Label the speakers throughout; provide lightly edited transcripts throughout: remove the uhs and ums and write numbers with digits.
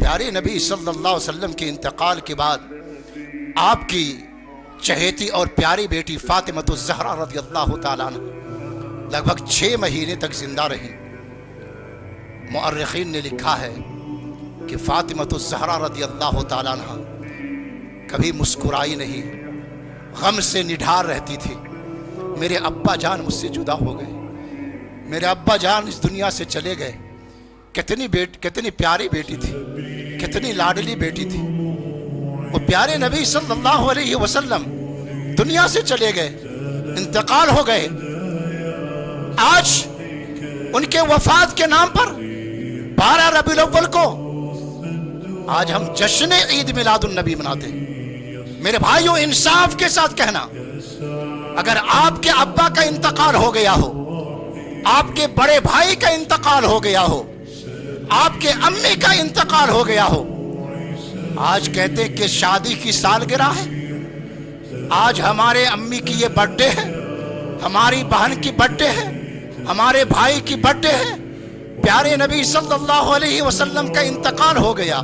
Speaker 1: پیارے نبی صلی اللہ علیہ وسلم کے انتقال کے بعد آپ کی چہیتی اور پیاری بیٹی فاطمۃ الزہرا رضی اللہ تعالیٰ عنہ لگ بھگ 6 مہینے تک زندہ رہیں۔ مؤرخین نے لکھا ہے کہ فاطمۃ الزہرا رضی اللہ تعالیٰ عنہ کبھی مسکرائی نہیں، غم سے نڈھار رہتی تھی۔ میرے ابا جان مجھ سے جدا ہو گئے، میرے ابا جان اس دنیا سے چلے گئے۔ کتنی پیاری بیٹی تھی، کتنی لاڈلی بیٹی تھی۔ وہ پیارے نبی صلی اللہ علیہ وسلم دنیا سے چلے گئے، انتقال ہو گئے۔ آج ان کے وفات کے نام پر 12 ربیع الاول کو آج ہم جشن عید میلاد النبی مناتے ہیں۔ میرے بھائیوں، انصاف کے ساتھ کہنا، اگر آپ کے ابا کا انتقال ہو گیا ہو، آپ کے بڑے بھائی کا انتقال ہو گیا ہو، آپ کے امی کا انتقال ہو گیا ہو، آج کہتے کہ شادی کی سالگرہ ہے، آج ہمارے امی کی یہ برتھ ڈے ہے، ہماری بہن کی برتھ ڈے ہے، ہمارے بھائی کی برتھ ڈے ہے، پیارے نبی صلی اللہ علیہ وسلم کا انتقال ہو گیا،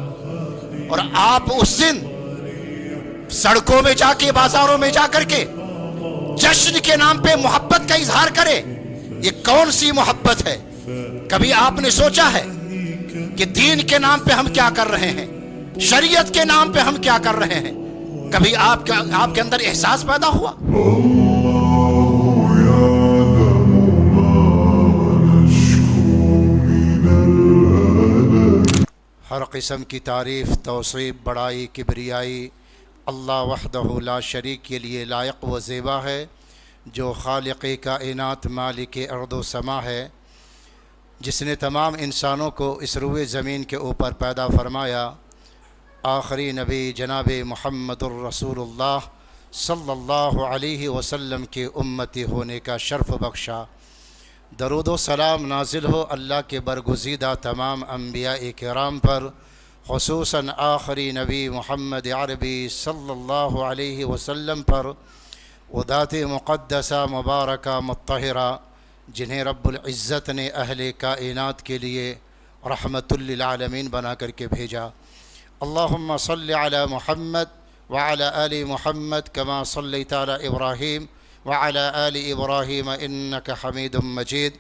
Speaker 1: اور آپ اس دن سڑکوں میں جا کے، بازاروں میں جا کر کے جشن کے نام پہ محبت کا اظہار کرے، یہ کون سی محبت ہے؟ کبھی آپ نے سوچا ہے کہ دین کے نام پہ ہم کیا کر رہے ہیں، شریعت کے نام پہ ہم کیا کر رہے ہیں؟ کبھی آپ کے اندر احساس پیدا ہوا؟ ہر قسم کی تعریف، توصیف، بڑائی، کبریائی اللہ وحدہ لا شریک کے لیے لائق و زیبا ہے، جو خالق کائنات، مالک ارض و سما ہے، جس نے تمام انسانوں کو اس روئے زمین کے اوپر پیدا فرمایا، آخری نبی جناب محمد الرسول اللہ صلی اللہ علیہ وسلم کے امتی ہونے کا شرف بخشا۔ درود و سلام نازل ہو اللہ کے برگزیدہ تمام انبیاء کرام پر، خصوصاً آخری نبی محمد عربی صلی اللہ علیہ وسلم پر، وہ ذات مقدسہ مبارکہ مطہرہ جنہیں رب العزت نے اہل کائنات کے لیے رحمت للعالمین بنا کر کے بھیجا۔ اللہم صلی علی محمد وعلی آل محمد کما صلیت علی ابراہیم وعلی آل ابراہیم انک حمید مجید۔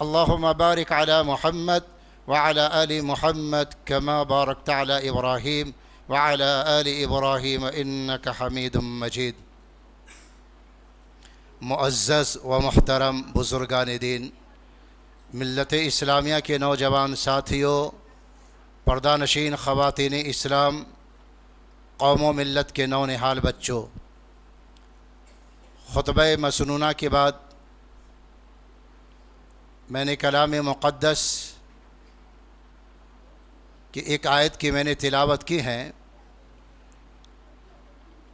Speaker 1: اللہم بارک علی محمد وعلی آل محمد کما بارکت علی ابراہیم وعلی آل ابراہیم انک حمید مجید۔ معزز و محترم بزرگان دین، ملت اسلامیہ کے نوجوان ساتھیوں، پردہ نشین خواتین اسلام، قوم و ملت کے نونہال بچوں، خطبہ مسنونہ کے بعد میں نے کلام مقدس کی ایک آیت کی میں نے تلاوت کی ہے۔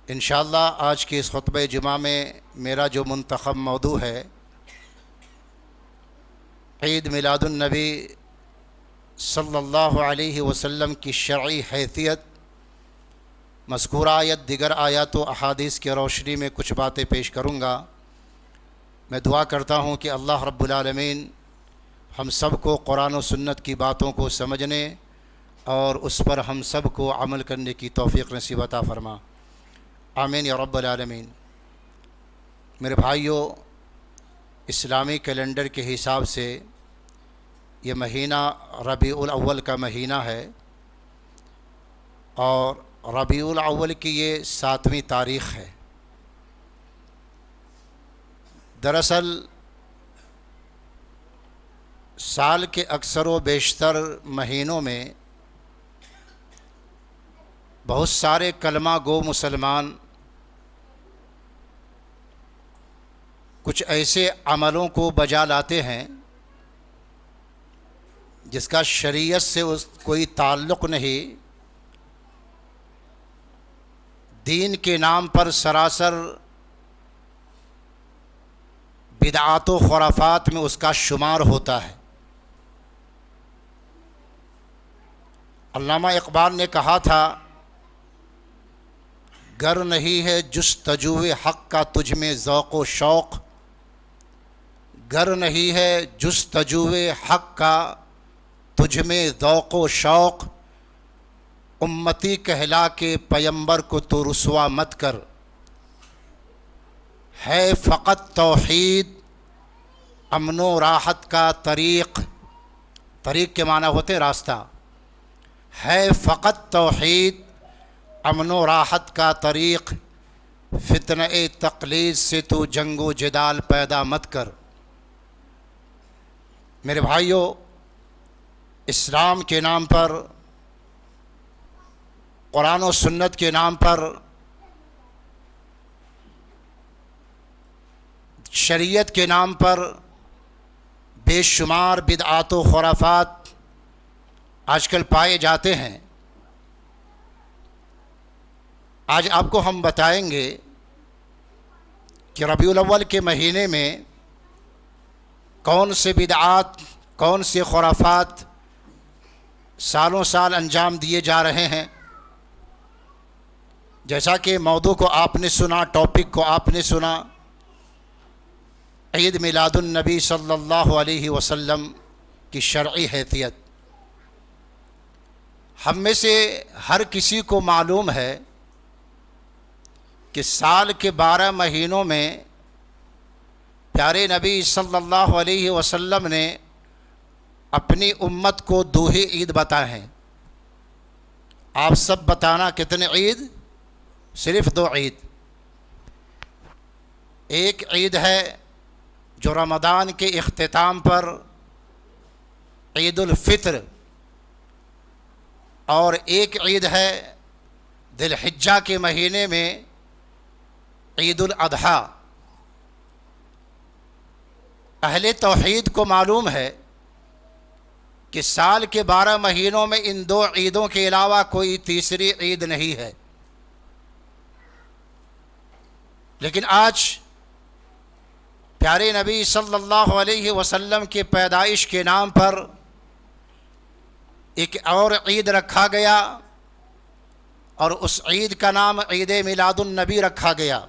Speaker 1: انشاءاللہ آج کے اس خطبہ جمعہ میں میرا جو منتخب موضوع ہے، عید میلاد النبی صلی اللہ علیہ وسلم کی شرعی حیثیت، مذکورہ آیت، دیگر آیات و احادیث کی روشنی میں کچھ باتیں پیش کروں گا۔ میں دعا کرتا ہوں کہ اللہ رب العالمین ہم سب کو قرآن و سنت کی باتوں کو سمجھنے اور اس پر ہم سب کو عمل کرنے کی توفیق نصیب عطا فرما، آمین یا رب العالمین۔ میرے بھائیوں، اسلامی کیلنڈر کے حساب سے یہ مہینہ ربیع الاول کا مہینہ ہے، اور ربیع الاول کی یہ 7ویں تاریخ ہے۔ دراصل سال کے اکثر و بیشتر مہینوں میں بہت سارے کلمہ گو مسلمان کچھ ایسے عملوں کو بجا لاتے ہیں جس کا شریعت سے کوئی تعلق نہیں، دین کے نام پر سراسر بدعات و خرافات میں اس کا شمار ہوتا ہے۔ علامہ اقبال نے کہا تھا، گر نہیں ہے جستجوئے حق کا تجھ میں ذوق و شوق، گر نہیں ہے جستجوئے حق کا تجھ میں ذوق و شوق، امتی کہلا کے پیمبر کو تو رسوا مت کر، ہے فقط توحید امن و راحت کا طریق، طریق کے معنی ہوتے راستہ، ہے فقط توحید امن و راحت کا طریق، فتنہ تقلید سے تو جنگ و جدال پیدا مت کر۔ میرے بھائیوں، اسلام کے نام پر، قرآن و سنت کے نام پر، شریعت کے نام پر بے شمار بدعات و خرافات آج کل پائے جاتے ہیں۔ آج آپ کو ہم بتائیں گے کہ ربیع الاول کے مہینے میں کون سے بدعات، کون سے خرافات سالوں سال انجام دیے جا رہے ہیں۔ جیسا کہ موضوع کو آپ نے سنا، ٹاپک کو آپ نے سنا، عید میلاد النبی صلی اللہ علیہ وسلم کی شرعی حیثیت۔ ہم میں سے ہر کسی کو معلوم ہے کہ سال کے 12 مہینوں میں پیارے نبی صلی اللہ علیہ وسلم نے اپنی امت کو 2 ہی عید بتائے ہیں۔ آپ سب بتانا کتنے عید؟ صرف 2 عید۔ ایک عید ہے جو رمضان کے اختتام پر عید الفطر، اور ایک عید ہے ذی الحجہ کے مہینے میں عید الاضحیٰ۔ اہل توحید کو معلوم ہے کہ سال کے 12 مہینوں میں ان 2 عیدوں کے علاوہ کوئی تیسری عید نہیں ہے، لیکن آج پیارے نبی صلی اللہ علیہ وسلم کے پیدائش کے نام پر ایک اور عید رکھا گیا، اور اس عید کا نام عید میلاد النبی رکھا گیا۔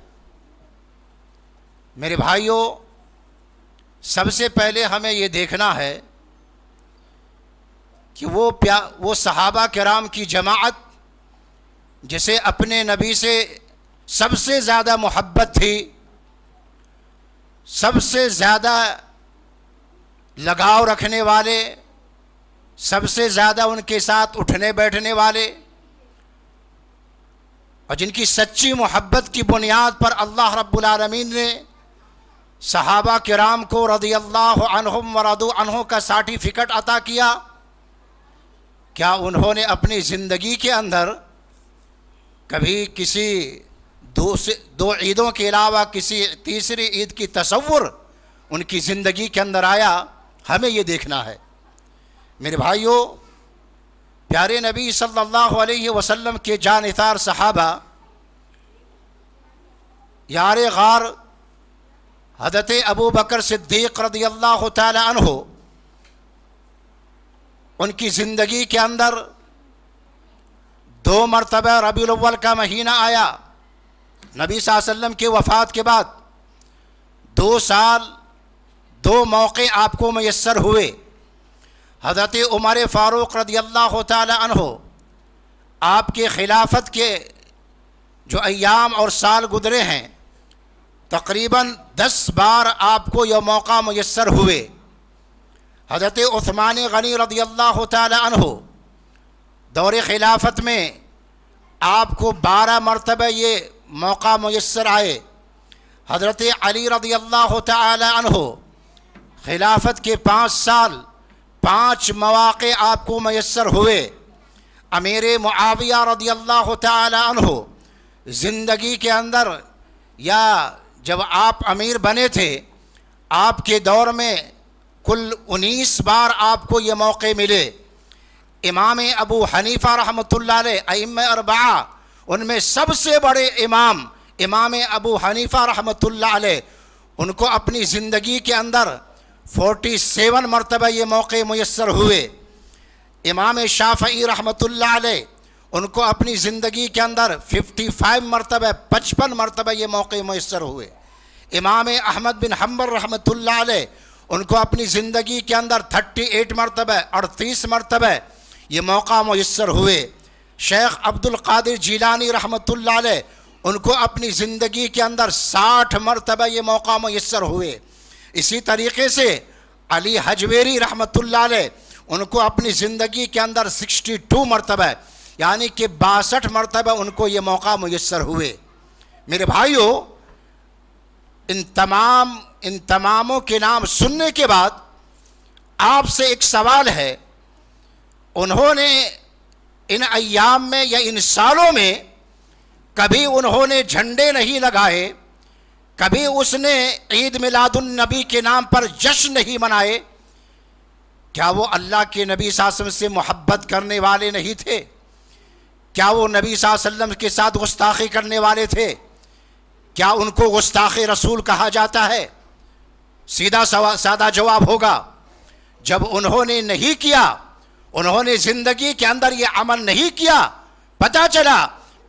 Speaker 1: میرے بھائیوں، سب سے پہلے ہمیں یہ دیکھنا ہے کہ وہ صحابہ کرام کی جماعت جسے اپنے نبی سے سب سے زیادہ محبت تھی، سب سے زیادہ لگاؤ رکھنے والے، سب سے زیادہ ان کے ساتھ اٹھنے بیٹھنے والے، اور جن کی سچی محبت کی بنیاد پر اللہ رب العالمین نے صحابہ کرام کو رضی اللہ عنہم ورضوا عنہ کا سرٹیفکیٹ عطا کیا، کیا انہوں نے اپنی زندگی کے اندر کبھی کسی 2 عیدوں کے علاوہ کسی تیسری عید کی تصور ان کی زندگی کے اندر آیا؟ ہمیں یہ دیکھنا ہے۔ میرے بھائیوں، پیارے نبی صلی اللہ علیہ وسلم کے جانثار صحابہ، یار غار حضرت ابو بکر صدیق رضی اللہ تعالی عنہ، ان کی زندگی کے اندر 2 مرتبہ ربیع الاول کا مہینہ آیا۔ نبی صلی اللہ علیہ وسلم کے وفات کے بعد 2 سال 2 موقع آپ کو میسر ہوئے۔ حضرت عمر فاروق رضی اللہ تعالی عنہ، آپ کے خلافت کے جو ایام اور سال گزرے ہیں، تقریباً 10 بار آپ کو یہ موقع میسر ہوئے۔ حضرت عثمان غنی رضی اللہ تعالی عنہ، دور خلافت میں آپ کو 12 مرتبہ یہ موقع میسر آئے۔ حضرت علی رضی اللہ تعالی عنہ، خلافت کے 5 سال 5 مواقع آپ کو میسر ہوئے۔ امیر معاویہ رضی اللہ تعالی عنہ، زندگی کے اندر یا جب آپ امیر بنے تھے، آپ کے دور میں کل 19 بار آپ کو یہ موقع ملے۔ امام ابو حنیفہ رحمۃ اللہ علیہ، ائمہ 4، ان میں سب سے بڑے امام ابو حنیفہ رحمۃ اللہ علیہ، ان کو اپنی زندگی کے اندر 47 مرتبہ یہ موقع میسر ہوئے۔ امام شافعی رحمۃ اللہ علیہ، ان کو اپنی زندگی کے اندر 55 مرتبہ 55 مرتبہ یہ موقع میسر ہوئے۔ امام احمد بن حنبل رحمۃ اللہ علیہ، ان کو اپنی زندگی کے اندر 38 مرتبہ 38 مرتبہ یہ موقع میسر ہوئے۔ شیخ عبد القادر جیلانی رحمۃ اللہ علیہ، ان کو اپنی زندگی کے اندر 60 مرتبہ یہ موقع میسر ہوئے۔ اسی طریقے سے علی حجویری رحمۃ اللہ علیہ، ان کو اپنی زندگی کے اندر 62 مرتبہ یعنی کہ 62 مرتبہ ان کو یہ موقع میسر ہوئے۔ میرے بھائیوں، ان تماموں کے نام سننے کے بعد آپ سے ایک سوال ہے، انہوں نے ان ایام میں یا ان سالوں میں کبھی انہوں نے جھنڈے نہیں لگائے، کبھی اس نے عید میلاد النبی کے نام پر جشن نہیں منائے؟ کیا وہ اللہ کے نبی صلی اللہ علیہ وسلم سے محبت کرنے والے نہیں تھے؟ کیا وہ نبی صلی اللہ علیہ وسلم کے ساتھ گستاخی کرنے والے تھے؟ کیا ان کو گستاخ رسول کہا جاتا ہے؟ سیدھا سادہ جواب ہوگا، جب انہوں نے نہیں کیا، انہوں نے زندگی کے اندر یہ عمل نہیں کیا، پتہ چلا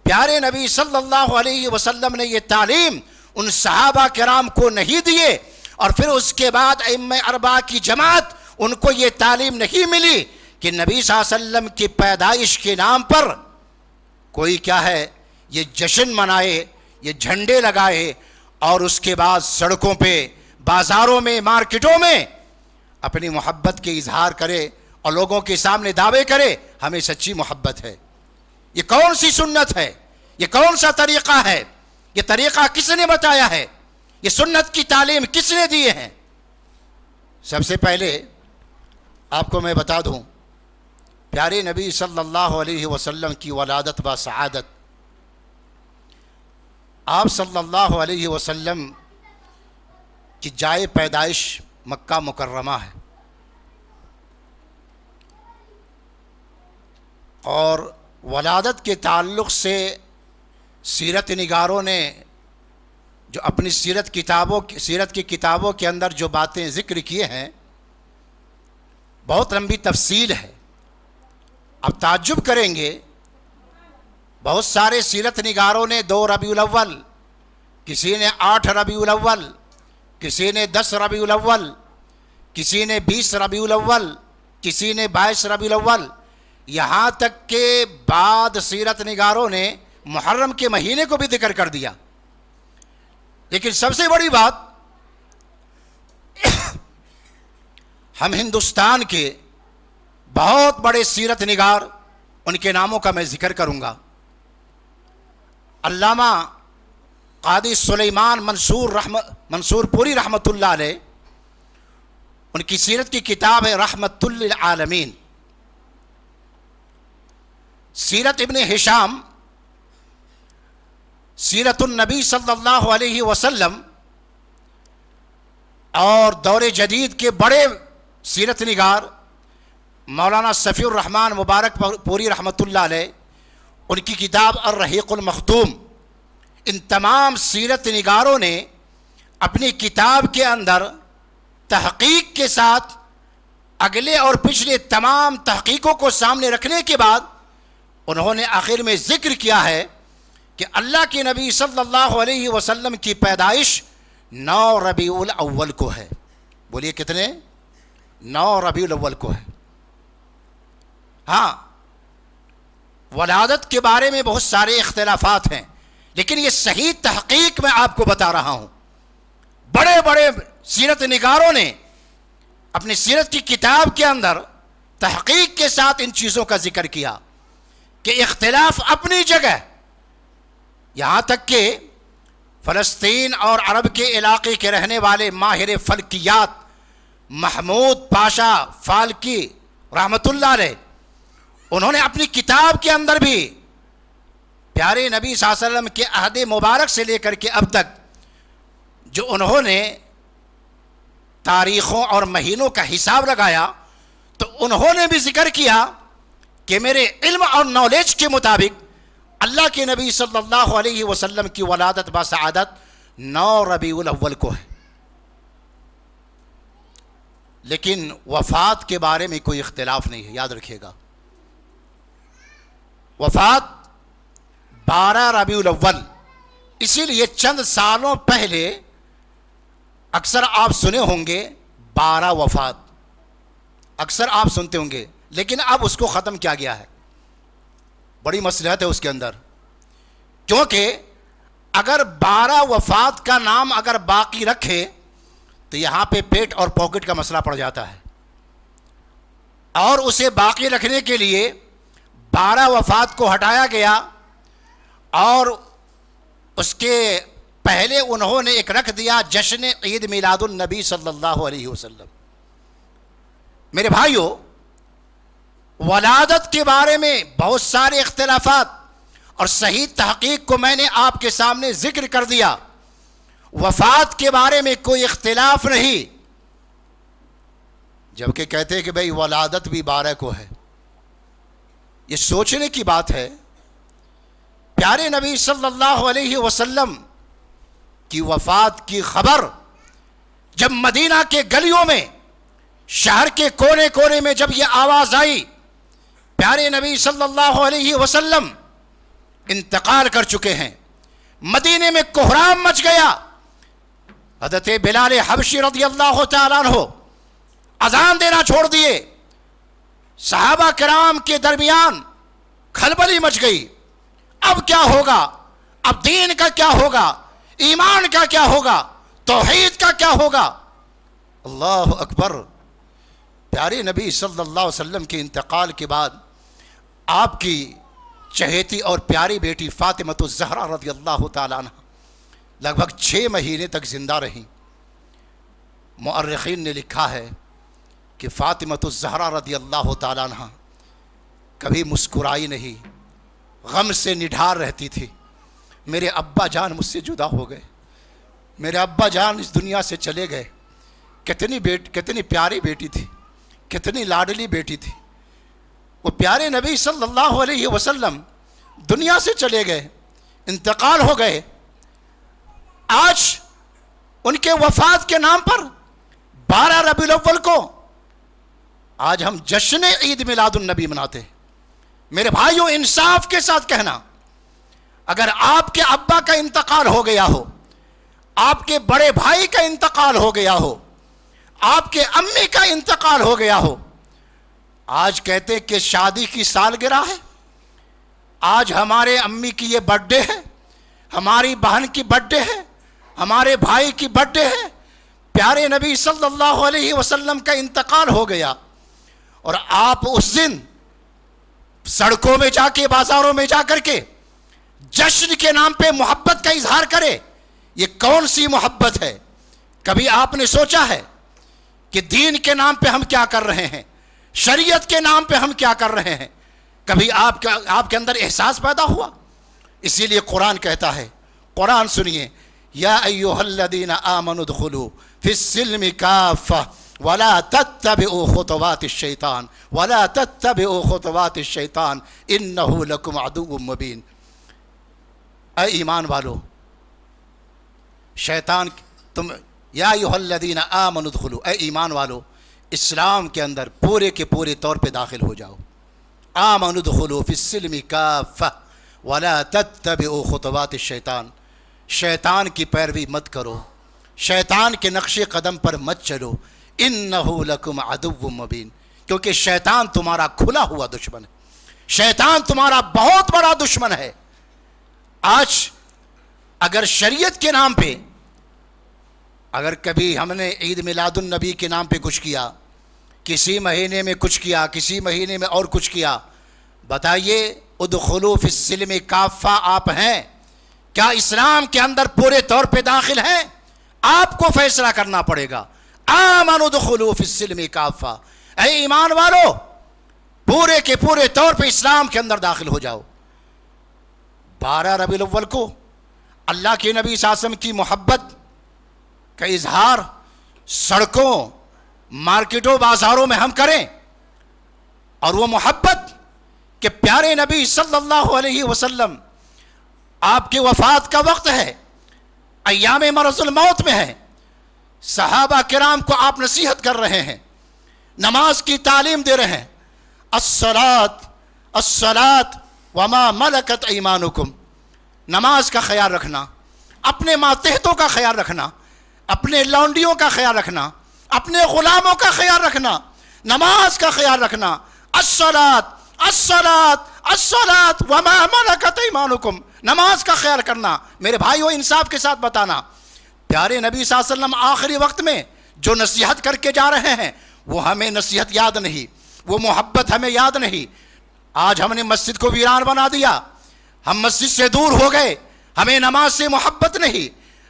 Speaker 1: پیارے نبی صلی اللہ علیہ وسلم نے یہ تعلیم ان صحابہ کرام کو نہیں دیے، اور پھر اس کے بعد ائمہ اربعہ کی جماعت ان کو یہ تعلیم نہیں ملی کہ نبی صلی اللہ علیہ وسلم کی پیدائش کے نام پر کوئی کیا ہے یہ جشن منائے، یہ جھنڈے لگائے، اور اس کے بعد سڑکوں پہ، بازاروں میں، مارکیٹوں میں اپنی محبت کے اظہار کرے اور لوگوں کے سامنے دعوے کرے ہمیں سچی محبت ہے۔ یہ کون سی سنت ہے؟ یہ کون سا طریقہ ہے؟ یہ طریقہ کس نے بتایا ہے؟ یہ سنت کی تعلیم کس نے دی ہے؟ سب سے پہلے آپ کو میں بتا دوں، پیارے نبی صلی اللہ علیہ وسلم کی ولادت با سعادت، آپ صلی اللہ علیہ وسلم کی جائے پیدائش مکہ مکرمہ ہے، اور ولادت کے تعلق سے سیرت نگاروں نے جو اپنی سیرت کی کتابوں کے اندر جو باتیں ذکر کیے ہیں، بہت لمبی تفصیل ہے۔ اب تعجب کریں گے، بہت سارے سیرت نگاروں نے 2 ربیع الاول، کسی نے 8 ربیع الاول، کسی نے 10 ربیع الاول، کسی نے 20 ربیع الاول، کسی نے 22 ربیع الاول، یہاں تک کہ بعد سیرت نگاروں نے محرم کے مہینے کو بھی ذکر کر دیا۔ لیکن سب سے بڑی بات، ہم ہندوستان کے بہت بڑے سیرت نگار، ان کے ناموں کا میں ذکر کروں گا۔ علامہ قاضی سلیمان منصور پوری رحمۃ اللہ علیہ، ان کی سیرت کی کتاب ہے رحمۃ للعالمین۔ سیرت ابن ہشام، سیرت النبی صلی اللہ علیہ وسلم، اور دور جدید کے بڑے سیرت نگار مولانا صفی الرحمن مبارک پوری رحمۃ اللہ علیہ، ان کی کتاب الرحیق المختوم، ان تمام سیرت نگاروں نے اپنی کتاب کے اندر تحقیق کے ساتھ اگلے اور پچھلے تمام تحقیقوں کو سامنے رکھنے کے بعد انہوں نے آخر میں ذکر کیا ہے کہ اللہ کے نبی صلی اللہ علیہ وسلم کی پیدائش 9 ربیع الاول کو ہے۔ بولیے کتنے؟ 9 ربیع الاول کو ہے۔ ہاں، ولادت کے بارے میں بہت سارے اختلافات ہیں، لیکن یہ صحیح تحقیق میں آپ کو بتا رہا ہوں۔ بڑے بڑے سیرت نگاروں نے اپنی سیرت کی کتاب کے اندر تحقیق کے ساتھ ان چیزوں کا ذکر کیا کہ اختلاف اپنی جگہ، یہاں تک کہ فلسطین اور عرب کے علاقے کے رہنے والے ماہر فلکیات محمود پاشا فالکی رحمۃ اللہ علیہ، انہوں نے اپنی کتاب کے اندر بھی پیارے نبی صلی اللہ علیہ وسلم کے عہد مبارک سے لے کر کے اب تک جو انہوں نے تاریخوں اور مہینوں کا حساب لگایا، تو انہوں نے بھی ذکر کیا کہ میرے علم اور نالج کے مطابق اللہ کے نبی صلی اللہ علیہ وسلم کی ولادت با سعادت 9 ربیع الاول کو ہے، لیکن وفات کے بارے میں کوئی اختلاف نہیں ہے۔ یاد رکھیے گا، وفات 12 ربیع الاول، اسی لیے چند سالوں پہلے اکثر آپ سنے ہوں گے 12 وفات، اکثر آپ سنتے ہوں گے، لیکن اب اس کو ختم کیا گیا ہے۔ بڑی مصلحت ہے اس کے اندر، کیونکہ اگر 12 وفات کا نام اگر باقی رکھے تو یہاں پہ پیٹ اور پاکٹ کا مسئلہ پڑ جاتا ہے، اور اسے باقی رکھنے کے لیے 12 وفات کو ہٹایا گیا، اور اس کے پہلے انہوں نے ایک رکھ دیا جشن عید میلاد النبی صلی اللہ علیہ وسلم۔ میرے بھائیوں، ولادت کے بارے میں بہت سارے اختلافات اور صحیح تحقیق کو میں نے آپ کے سامنے ذکر کر دیا۔ وفات کے بارے میں کوئی اختلاف نہیں، جبکہ کہتے ہیں کہ بھئی ولادت بھی 12 کو ہے۔ یہ سوچنے کی بات ہے، پیارے نبی صلی اللہ علیہ وسلم کی وفات کی خبر جب مدینہ کے گلیوں میں، شہر کے کونے کونے میں جب یہ آواز آئی پیارے نبی صلی اللہ علیہ وسلم انتقال کر چکے ہیں، مدینے میں کوہرام مچ گیا۔ حضرت بلال حبشی رضی اللہ تعالیٰ عنہ اذان دینا چھوڑ دیے، صحابہ کرام کے درمیان کھلبلی مچ گئی۔ اب کیا ہوگا؟ اب دین کا کیا ہوگا؟ ایمان کا کیا ہوگا؟ توحید کا کیا ہوگا؟ اللہ اکبر۔ پیارے نبی صلی اللہ علیہ وسلم کے انتقال کے بعد آپ کی چہیتی اور پیاری بیٹی فاطمہ الزہرا رضی اللہ تعالیٰ عنہ لگ بھگ 6 مہینے تک زندہ رہیں۔ مؤرخین نے لکھا ہے کہ فاطمہ الزہرا رضی اللہ تعالیٰ عنہ کبھی مسکرائی نہیں، غم سے نڈھار رہتی تھی۔ میرے ابا جان مجھ سے جدا ہو گئے، میرے ابا جان اس دنیا سے چلے گئے۔ کتنی پیاری بیٹی تھی، کتنی لاڈلی بیٹی تھی۔ وہ پیارے نبی صلی اللہ علیہ وسلم دنیا سے چلے گئے، انتقال ہو گئے۔ آج ان کے وفات کے نام پر 12 ربیع الاول کو آج ہم جشن عید میلاد النبی مناتے ہیں۔ میرے بھائیوں، انصاف کے ساتھ کہنا، اگر آپ کے ابا کا انتقال ہو گیا ہو، آپ کے بڑے بھائی کا انتقال ہو گیا ہو، آپ کے امی کا انتقال ہو گیا ہو، آج کہتے کہ شادی کی سالگرہ ہے، آج ہمارے امی کی یہ برتھ ڈے ہے، ہماری بہن کی برتھ ڈے ہے، ہمارے بھائی کی برتھ ڈے ہے، پیارے نبی صلی اللہ علیہ وسلم کا انتقال ہو گیا، اور آپ اس دن سڑکوں میں جا کے، بازاروں میں جا کر کے جشن کے نام پہ محبت کا اظہار کرے، یہ کون سی محبت ہے؟ کبھی آپ نے سوچا ہے کہ دین کے نام پہ ہم کیا کر رہے ہیں، شریعت کے نام پہ ہم کیا کر رہے ہیں؟ کبھی آپ کے اندر احساس پیدا ہوا؟ اسی لیے قرآن کہتا ہے، قرآن سنیے، یا ایھا الذین آمنوا ادخلوا فی السلم کافہ ولا تتبعوا خطوات الشیطان ولا تتبعوا خطوات الشیطان انہ لکم عدو مبین۔ اے ایمان والو، شیطان یا ایھا الذین آمنوا ادخلوا، اے ایمان والو، اسلام کے اندر پورے کے پورے طور پہ داخل ہو جاؤ۔ آمنوا ادخلوا فی السلم کافہ ولا تتبعوا خطوات الشیطان، شیطان کی پیروی مت کرو، شیطان کے نقش قدم پر مت چلو، انہ لکم عدو مبین، کیونکہ شیطان تمہارا کھلا ہوا دشمن ہے، شیطان تمہارا بہت بڑا دشمن ہے۔ آج اگر شریعت کے نام پہ، اگر کبھی ہم نے عید میلاد النبی کے نام پہ کچھ کیا، کسی مہینے میں کچھ کیا، کسی مہینے میں اور کچھ کیا، بتائیے ادخلوا فی السلم کافہ آپ ہیں؟ کیا اسلام کے اندر پورے طور پہ داخل ہیں؟ آپ کو فیصلہ کرنا پڑے گا۔ آمنوا ادخلوا فی السلم کافہ، اے ایمان والو، پورے کے پورے طور پہ اسلام کے اندر داخل ہو جاؤ۔ 12 ربیع الاول کو اللہ کے نبی صلی اللہ علیہ وسلم کی محبت کا اظہار سڑکوں، مارکیٹوں، بازاروں میں ہم کریں، اور وہ محبت کہ پیارے نبی صلی اللہ علیہ وسلم آپ کی وفات کا وقت ہے، ایام مرض الموت میں ہے، صحابہ کرام کو آپ نصیحت کر رہے ہیں، نماز کی تعلیم دے رہے ہیں، الصلاۃ الصلاۃ وما ملکت ایمانکم، نماز کا خیال رکھنا، اپنے ماتحتوں کا خیال رکھنا، اپنے لونڈیوں کا خیال رکھنا، اپنے غلاموں کا خیال رکھنا، نماز کا خیال رکھنا، الصلاۃ الصلاۃ الصلاۃ وما ملکت ایمانکم، نماز کا خیال کرنا۔ میرے بھائیو انصاف کے ساتھ بتانا، پیارے نبی صلی اللہ علیہ وسلم آخری وقت میں جو نصیحت کر کے جا رہے ہیں وہ ہمیں نصیحت یاد نہیں، وہ محبت ہمیں یاد نہیں۔ آج ہم نے مسجد کو ویران بنا دیا، ہم مسجد سے دور ہو گئے، ہمیں نماز سے محبت نہیں،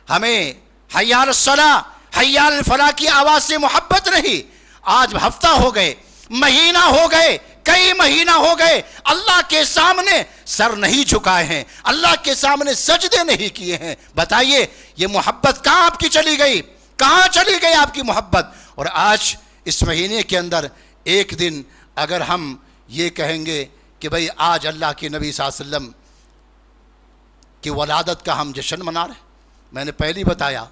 Speaker 1: ہمیں حی علی الصلاۃ حی علی الفلاح کی آواز سے محبت نہیں۔ آج ہفتہ ہو گئے، مہینہ ہو گئے، کئی مہینہ ہو گئے، اللہ کے سامنے سر نہیں جھکائے ہیں، اللہ کے سامنے سجدے نہیں کیے ہیں۔ بتائیے یہ محبت کہاں آپ کی چلی گئی؟ کہاں چلی گئی آپ کی محبت؟ اور آج اس مہینے کے اندر ایک دن اگر ہم یہ کہیں گے کہ بھئی آج اللہ کے نبی صلی اللہ علیہ وسلم کی ولادت کا ہم جشن منا رہے ہیں، میں نے پہلے بتایا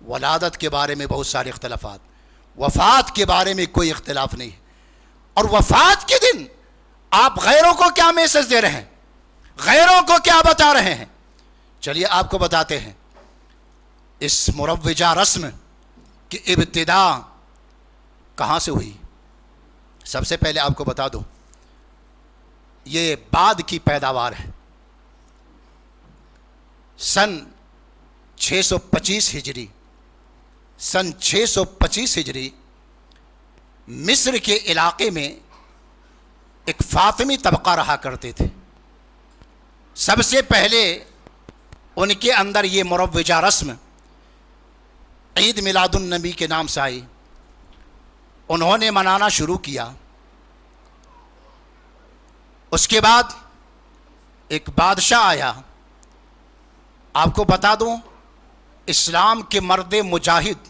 Speaker 1: ولادت کے بارے میں بہت سارے اختلافات، وفات کے بارے میں کوئی اختلاف نہیں ہے۔ اور وفات کے دن آپ غیروں کو کیا میسج دے رہے ہیں، غیروں کو کیا بتا رہے ہیں؟ چلیے آپ کو بتاتے ہیں۔ اس مروجہ رسم کی ابتدا کہاں سے ہوئی؟ سب سے پہلے آپ کو بتا دوں یہ بعد کی پیداوار ہے۔ سن 625 ہجری، سن 625 ہجری مصر کے علاقے میں ایک فاطمی طبقہ رہا کرتے تھے۔ سب سے پہلے ان کے اندر یہ مروجہ رسم عید میلاد النبی کے نام سے آئی، انہوں نے منانا شروع کیا۔ اس کے بعد ایک بادشاہ آیا، آپ کو بتا دوں اسلام کے مرد مجاہد،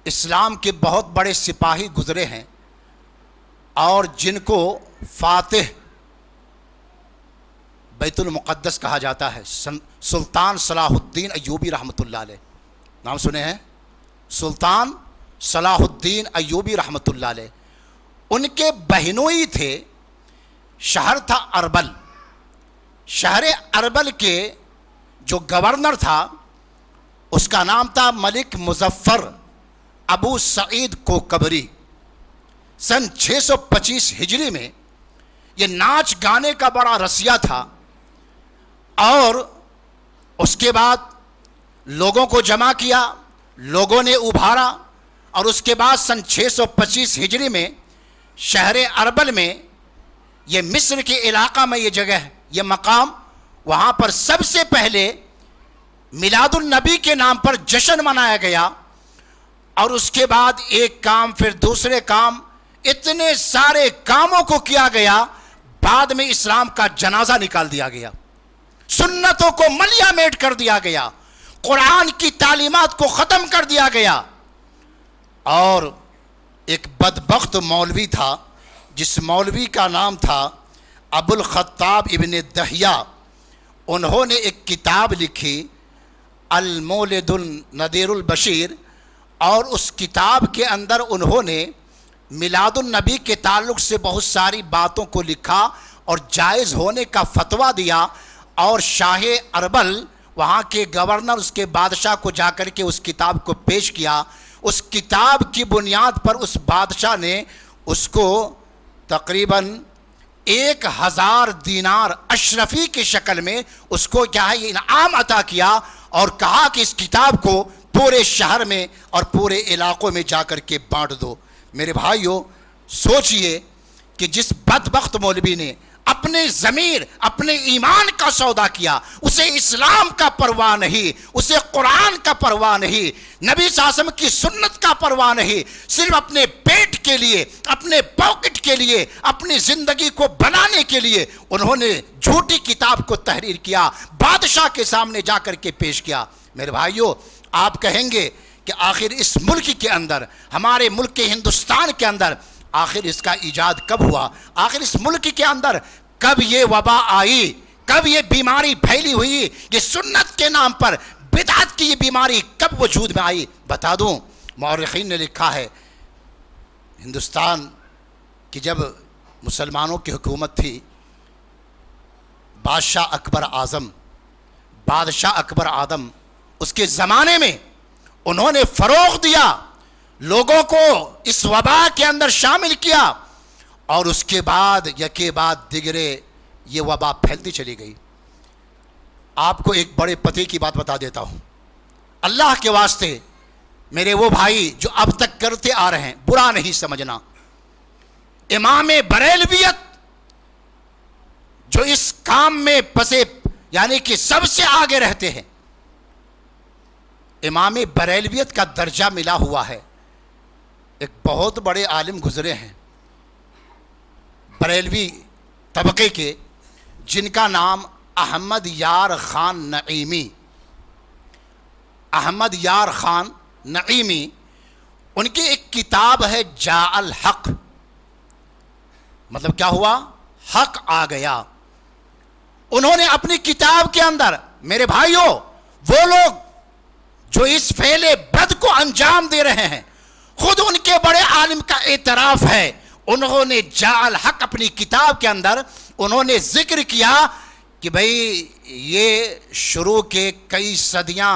Speaker 1: اسلام کے بہت بڑے سپاہی گزرے ہیں اور جن کو فاتح بیت المقدس کہا جاتا ہے، سلطان صلاح الدین ایوبی رحمۃ اللہ علیہ، نام سنے ہیں؟ سلطان صلاح الدین ایوبی رحمۃ اللہ علیہ، ان کے بہنوئی تھے۔ شہر تھا اربل، شہر اربل کے جو گورنر تھا اس کا نام تھا ملک مظفر ابو سعید کوکبری۔ سن 625 ہجری میں یہ ناچ گانے کا بڑا رسیا تھا، اور اس کے بعد لوگوں کو جمع کیا، لوگوں نے ابھارا، اور اس کے بعد سن 625 ہجری میں شہر اربل میں، یہ مصر کے علاقہ میں یہ جگہ ہے، یہ مقام، وہاں پر سب سے پہلے میلاد النبی کے نام پر جشن منایا گیا۔ اور اس کے بعد ایک کام پھر دوسرے کام، اتنے سارے کاموں کو کیا گیا، بعد میں اسلام کا جنازہ نکال دیا گیا، سنتوں کو ملیا میٹ کر دیا گیا، قرآن کی تعلیمات کو ختم کر دیا گیا۔ اور ایک بدبخت مولوی تھا جس مولوی کا نام تھا ابو الخطاب ابن دہیہ، انہوں نے ایک کتاب لکھی المولد النذیر البشیر، اور اس کتاب کے اندر انہوں نے میلاد النبی کے تعلق سے بہت ساری باتوں کو لکھا اور جائز ہونے کا فتویٰ دیا، اور شاہ اربل وہاں کے گورنر اس کے بادشاہ کو جا کر کے اس کتاب کو پیش کیا۔ اس کتاب کی بنیاد پر اس بادشاہ نے اس کو تقریباً 1000 دینار اشرفی کی شکل میں اس کو کیا ہے انعام عطا کیا، اور کہا کہ اس کتاب کو پورے شہر میں اور پورے علاقوں میں جا کر کے بانٹ دو۔ میرے بھائیوں سوچئے کہ جس بدبخت مولوی نے اپنے ضمیر، اپنے ایمان کا سودا کیا، اسے اسلام کا پرواہ نہیں، اسے قرآن کا پرواہ نہیں، نبی صلی اللہ علیہ وسلم کی سنت کا پرواہ نہیں، صرف اپنے پیٹ کے لیے، اپنے پاکٹ کے لیے، اپنی زندگی کو بنانے کے لیے انہوں نے جھوٹی کتاب کو تحریر کیا، بادشاہ کے سامنے جا کر کے پیش کیا۔ میرے بھائیوں آپ کہیں گے کہ آخر اس ملک کے اندر، ہمارے ملک کے ہندوستان کے اندر آخر اس کا ایجاد کب ہوا؟ آخر اس ملک کے اندر کب یہ وبا آئی؟ کب یہ بیماری پھیلی ہوئی؟ یہ سنت کے نام پر بدعت کی یہ بیماری کب وجود میں آئی؟ بتا دوں، مورخین نے لکھا ہے ہندوستان کی جب مسلمانوں کی حکومت تھی، بادشاہ اکبر اعظم اس کے زمانے میں انہوں نے فروغ دیا، لوگوں کو اس وبا کے اندر شامل کیا، اور اس کے بعد یکے بعد دیگرے یہ وبا پھیلتی چلی گئی۔ آپ کو ایک بڑے پتے کی بات بتا دیتا ہوں، اللہ کے واسطے میرے وہ بھائی جو اب تک کرتے آ رہے ہیں، برا نہیں سمجھنا، امام بریلویت جو اس کام میں پسے یعنی کہ سب سے آگے رہتے ہیں، امام بریلویت کا درجہ ملا ہوا ہے۔ ایک بہت بڑے عالم گزرے ہیں بریلوی طبقے کے، جن کا نام احمد یار خان نعیمی، احمد یار خان نعیمی، ان کی ایک کتاب ہے جاء الحق، مطلب کیا ہوا؟ حق آ گیا۔ انہوں نے اپنی کتاب کے اندر، میرے بھائیوں، وہ لوگ جو اس فعل بد کو انجام دے رہے ہیں، خود ان کے بڑے عالم کا اعتراف ہے۔ انہوں نے جاء الحق اپنی کتاب کے اندر انہوں نے ذکر کیا کہ بھئی یہ شروع کے کئی صدیاں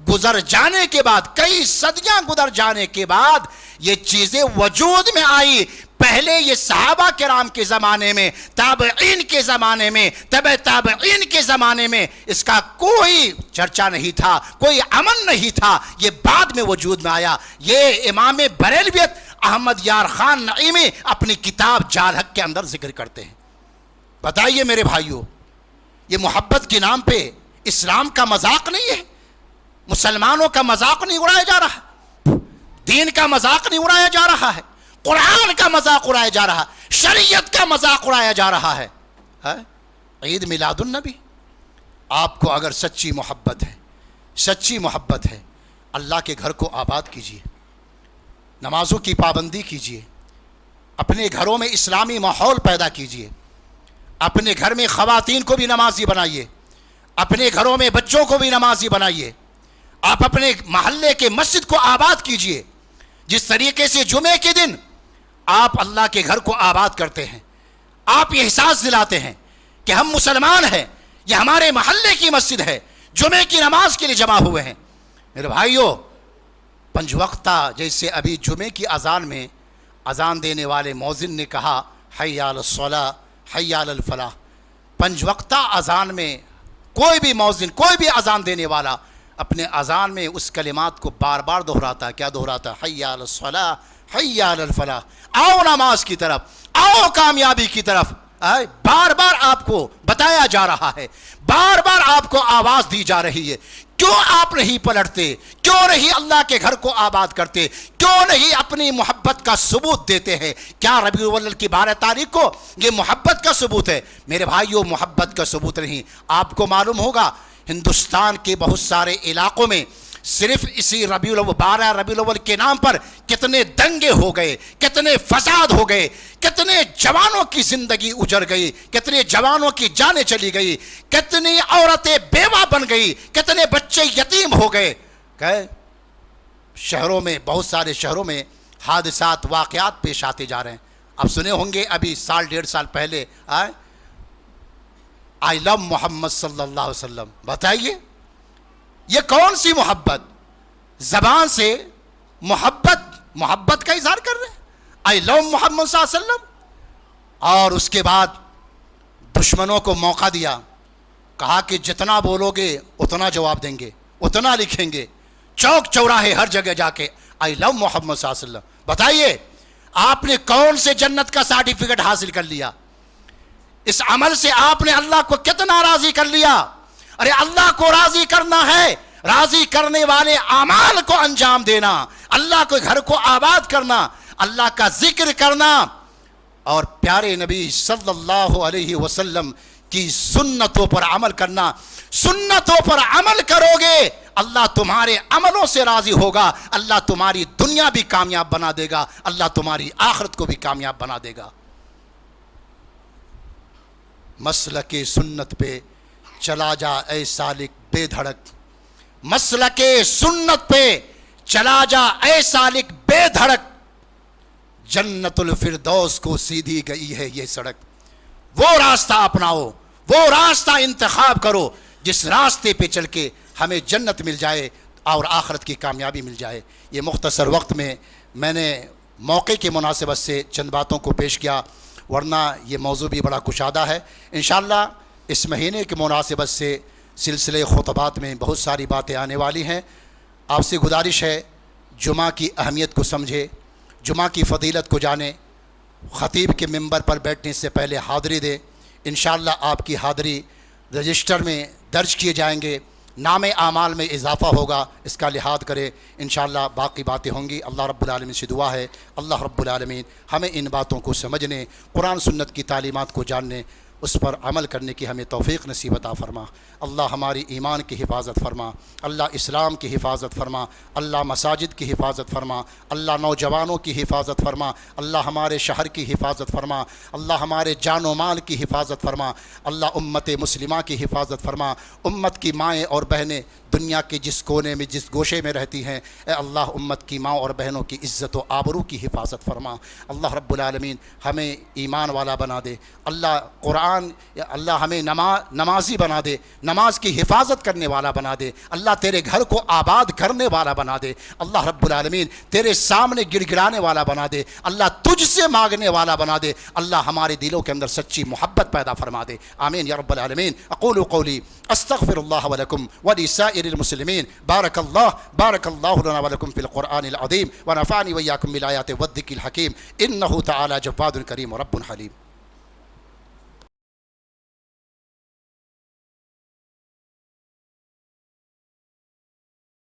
Speaker 1: گزر جانے کے بعد، کئی صدیاں گزر جانے کے بعد یہ چیزیں وجود میں آئی۔ پہلے یہ صحابہ کرام کے زمانے میں، تابعین کے زمانے میں، تبع تابعین کے زمانے میں اس کا کوئی چرچا نہیں تھا، کوئی عمل نہیں تھا، یہ بعد میں وجود میں آیا۔ یہ امام بریلویت احمد یار خان نعیمی اپنی کتاب جاء الحق کے اندر ذکر کرتے ہیں۔ بتائیے میرے بھائیوں، یہ محبت کے نام پہ اسلام کا مذاق نہیں ہے، مسلمانوں کا مذاق نہیں اڑایا جا رہا، دین کا مذاق نہیں اڑایا جا رہا ہے، قرآن کا مذاق اڑایا جا رہا ہے، شریعت کا مذاق اڑایا جا رہا ہے۔ عید میلاد النبی، آپ کو اگر سچی محبت ہے، سچی محبت ہے، اللہ کے گھر کو آباد کیجیے، نمازوں کی پابندی کیجیے، اپنے گھروں میں اسلامی ماحول پیدا کیجیے، اپنے گھر میں خواتین کو بھی نمازی بنائیے، اپنے گھروں میں بچوں کو بھی نمازی بنائیے، آپ اپنے محلے کے مسجد کو آباد کیجیے۔ جس طریقے سے جمعے کے دن آپ اللہ کے گھر کو آباد کرتے ہیں، آپ یہ احساس دلاتے ہیں کہ ہم مسلمان ہیں، یہ ہمارے محلے کی مسجد ہے، جمعے کی نماز کے لیے جمع ہوئے ہیں۔ میرے بھائیوں، پنج وقتہ جیسے ابھی جمعے کی اذان میں اذان دینے والے مؤذن نے کہا حی علی الصلاۃ حی علی الفلاح، پنج وقتہ اذان میں کوئی بھی مؤذن، کوئی بھی اذان دینے والا اپنے اذان میں اس کلمات کو بار بار دہراتا ہے۔ کیا دہراتا؟ حی علی الصلاۃ حی علی الفلاح، آؤ نماز کی طرف، آؤ کامیابی کی طرف۔ بار بار آپ کو بتایا جا رہا ہے، بار بار آپ کو آواز دی جا رہی ہے۔ کیوں آپ نہیں پلٹتے؟ کیوں نہیں اللہ کے گھر کو آباد کرتے؟ کیوں نہیں اپنی محبت کا ثبوت دیتے ہیں؟ کیا ربیع الاول کی 12 تاریخ کو یہ محبت کا ثبوت ہے؟ میرے بھائیوں، محبت کا ثبوت نہیں۔ آپ کو معلوم ہوگا ہندوستان کے بہت سارے علاقوں میں صرف اسی 12 ربیع الاول کے نام پر کتنے دنگے ہو گئے، کتنے فساد ہو گئے، کتنے جوانوں کی زندگی اجڑ گئی، کتنے جوانوں کی جانیں چلی گئی، کتنی عورتیں بیوہ بن گئی، کتنے بچے یتیم ہو گئے۔ شہروں میں، بہت سارے شہروں میں حادثات، واقعات پیش آتے جا رہے ہیں۔ اب سنے ہوں گے ابھی سال 1.5 سال پہلے آئی لو محمد صلی اللہ علیہ وسلم۔ بتائیے یہ کون سی محبت؟ زبان سے محبت کا اظہار کر رہے ہیں، آئی لو محمد صلی اللہ علیہ وسلم، اور اس کے بعد دشمنوں کو موقع دیا، کہا کہ جتنا بولو گے اتنا جواب دیں گے، اتنا لکھیں گے، چوک چوراہے ہر جگہ جا کے آئی لو محمد صلی اللہ علیہ وسلم۔ بتائیے آپ نے کون سے جنت کا سرٹیفکیٹ حاصل کر لیا؟ اس عمل سے آپ نے اللہ کو کتنا راضی کر لیا؟ ارے اللہ کو راضی کرنا ہے، راضی کرنے والے اعمال کو انجام دینا، اللہ کے گھر کو آباد کرنا، اللہ کا ذکر کرنا، اور پیارے نبی صلی اللہ علیہ وسلم کی سنتوں پر عمل کرنا۔ سنتوں پر عمل کرو گے، اللہ تمہارے عملوں سے راضی ہوگا، اللہ تمہاری دنیا بھی کامیاب بنا دے گا، اللہ تمہاری آخرت کو بھی کامیاب بنا دے گا۔ مسلک سنت پہ چلا جا اے سالک بے دھڑک، مسلک سنت پہ چلا جا اے سالک بے دھڑک، جنت الفردوس کو سیدھی گئی ہے یہ سڑک۔ وہ راستہ اپناؤ، وہ راستہ انتخاب کرو جس راستے پہ چل کے ہمیں جنت مل جائے اور آخرت کی کامیابی مل جائے۔ یہ مختصر وقت میں نے موقع کی مناسبت سے چند باتوں کو پیش کیا۔ ورنہ یہ موضوع بھی بڑا کشادہ ہے۔ انشاءاللہ اس مہینے کی مناسبت سے سلسلے خطبات میں بہت ساری باتیں آنے والی ہیں۔ آپ سے گزارش ہے جمعہ کی اہمیت کو سمجھے، جمعہ کی فضیلت کو جانیں، خطیب کے ممبر پر بیٹھنے سے پہلے حاضری دیں۔ انشاءاللہ آپ کی حاضری رجسٹر میں درج کیے جائیں گے، نام اعمال میں اضافہ ہوگا، اس کا لحاظ کرے۔ انشاءاللہ باقی باتیں ہوں گی۔ اللہ رب العالمین سے دعا ہے اللہ رب العالمین ہمیں ان باتوں کو سمجھنے، قرآن سنت کی تعلیمات کو جاننے، اس پر عمل کرنے کی ہمیں توفیق نصیب عطا فرما۔ اللہ ہماری ایمان کی حفاظت فرما، اللہ اسلام کی حفاظت فرما، اللہ مساجد کی حفاظت فرما، اللہ نوجوانوں کی حفاظت فرما، اللہ ہمارے شہر کی حفاظت فرما، اللہ ہمارے جان و مال کی حفاظت فرما، اللہ امت مسلمہ کی حفاظت فرما، امت کی مائیں اور بہنیں دنیا کے جس کونے میں جس گوشے میں رہتی ہیں، اے اللہ امت کی ماں اور بہنوں کی عزت و آبرو کی حفاظت فرما۔ اللہ رب العالمین ہمیں ایمان والا بنا دے، اللہ قرآن اللہ ہمیں نمازی بنا دے، نماز کی حفاظت کرنے والا بنا دے، اللہ تیرے گھر کو آباد کرنے والا بنا دے، اللہ رب العالمین تیرے سامنے گڑ گڑانے والا بنا دے، اللہ تجھ سے مانگنے والا بنا دے، اللہ ہمارے دلوں کے اندر سچی محبت پیدا فرما دے، آمین یا رب العالمین۔ اقول قولی استغفر اللہ ولکم ولسائر المسلمین، بارک اللہ لنا ولکم فی القرآن العظیم ونفعنی وإیاکم بالآیات والذکر الحکیم، انہ تعالی جواد کریم رب حلیم۔